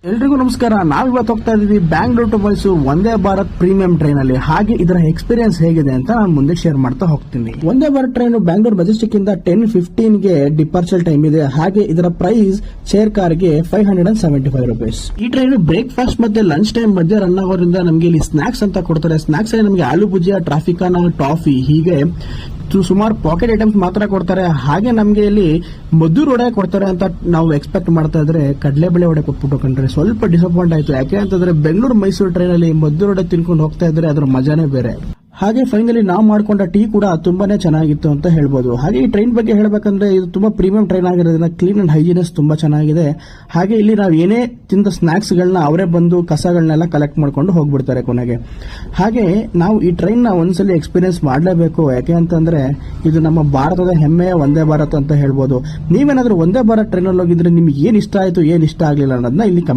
ಎಲ್ರಿಗೂ ನಮಸ್ಕಾರ. ನಾವಿವತ್ತು ಹೋಗ್ತಾ ಇದೀವಿ Bangalore to Mysuru Vande Bharat premium train ಅಲ್ಲಿ. ಹಾಗೆ ಇದರ ಎಕ್ಸ್ಪೀರಿಯನ್ಸ್ ಹೇಗಿದೆ ಅಂತ ನಾನು ಮುಂದೆ ಶೇರ್ ಮಾಡ್ತಾ ಹೋಗ್ತೀನಿ. ವಂದೇ ಭಾರತ್ ಟ್ರೈನ್ ಬ್ಯಾಂಗ್ಳೂರ್ ಮೆಜೆಸ್ಟಿಕ್ ಇಂದ 10:15 ಗೆ ಡಿಪಾರ್ಚರ್ ಟೈಮ್ ಇದೆ. ಹಾಗೆ ಇದರ ಪ್ರೈಸ್ ಚೇರ್ ಕಾರ್ ಗೆ 575 ರೂಪೀಸ್. ಈ ಟ್ರೈನ್ ಬ್ರೇಕ್ಫಾಸ್ಟ್ ಮತ್ತೆ ಲಂಚ್ ಟೈಮ್ ಮಧ್ಯೆ ರನ್ ಆಗೋದ್ರಿಂದ ನಮಗೆ ಇಲ್ಲಿ ಸ್ನಾಕ್ಸ್ ಅಂತ ಕೊಡ್ತಾರೆ. ಸ್ನಾಕ್ಸ್ ಅಲ್ಲಿ ನಮಗೆ ಆಲೂ ಭುಜಿಯಾ, ಟ್ರಾಫಿಕಾನ, ಟಾಫಿ ಹೀಗೆ ಸುಮಾರು ಪಾಕೆಟ್ ಐಟಮ್ಸ್ ಮಾತ್ರ ಕೊಡ್ತಾರೆ. ಹಾಗೆ ನಮಗೆ ಇಲ್ಲಿ ಮದ್ದೂರು ವಡೆ ಕೊಡ್ತಾರೆ ಅಂತ ನಾವು ಎಕ್ಸ್ಪೆಕ್ಟ್ ಮಾಡ್ತಾ ಇದ್ರೆ ಕಡಲೆಬೇಳೆ ವಡೆ ಕೊಟ್ಬಿಟ್ಟು ಕಂಡ್ರೆ ಸ್ವಲ್ಪ ಡಿಸಪಾಯಿಂಟ್ ಆಯ್ತು. ಯಾಕೆ ಅಂತಂದ್ರೆ ಬೆಂಗಳೂರು ಮೈಸೂರು ಟ್ರೈನ್ ಅಲ್ಲಿ ಮದ್ದೂರು ವಡೆ ತಿನ್ಕೊಂಡು ಹೋಗ್ತಾ ಇದ್ರೆ ಅದ್ರ ಮಜಾನೇ ಬೇರೆ. ಹಾಗೆ ಫೈನಲಿ ನಾವು ಮಾಡ್ಕೊಂಡ ಟೀ ಕೂಡ ತುಂಬಾನೇ ಚೆನ್ನಾಗಿತ್ತು ಅಂತ ಹೇಳ್ಬೋದು. ಹಾಗೆ ಈ ಟ್ರೈನ್ ಬಗ್ಗೆ ಹೇಳಬೇಕಂದ್ರೆ ಇದು ತುಂಬಾ ಪ್ರೀಮಿಯಂ ಟ್ರೈನ್ ಆಗಿರೋದ್ರಿಂದ ಕ್ಲೀನ್ ಅಂಡ್ ಹೈಜಿನಸ್ ತುಂಬಾ ಚೆನ್ನಾಗಿದೆ. ಹಾಗೆ ಇಲ್ಲಿ ನಾವು ಏನೇ ತಿಂದ ಸ್ನಾಕ್ಸ್ ಗಳನ್ನ ಅವರೇ ಬಂದು ಕಸಗಳನ್ನೆಲ್ಲ ಕಲೆಕ್ಟ್ ಮಾಡ್ಕೊಂಡು ಹೋಗ್ಬಿಡ್ತಾರೆ ಕೊನೆಗೆ. ಹಾಗೆ ನಾವು ಈ ಟ್ರೈನ್ ನ ಒಂದ್ಸಲಿ ಎಕ್ಸ್ಪೀರಿಯನ್ಸ್ ಮಾಡಲೇಬೇಕು. ಯಾಕೆ ಅಂತಂದ್ರೆ ಇದು ನಮ್ಮ ಭಾರತದ ಹೆಮ್ಮೆಯ ವಂದೇ ಭಾರತ್ ಅಂತ ಹೇಳ್ಬೋದು. ನೀವೇನಾದ್ರೂ ವಂದೇ ಭಾರತ್ ಟ್ರೈನ್ ಅಲ್ಲಿ ಹೋಗಿದ್ರೆ ನಿಮ್ಗೆ ಏನ್ ಇಷ್ಟ ಆಯ್ತು, ಏನ್ ಇಷ್ಟ ಆಗ್ಲಿಲ್ಲ ಅನ್ನೋದನ್ನ ಇಲ್ಲಿ ಕಮೆಂಟ್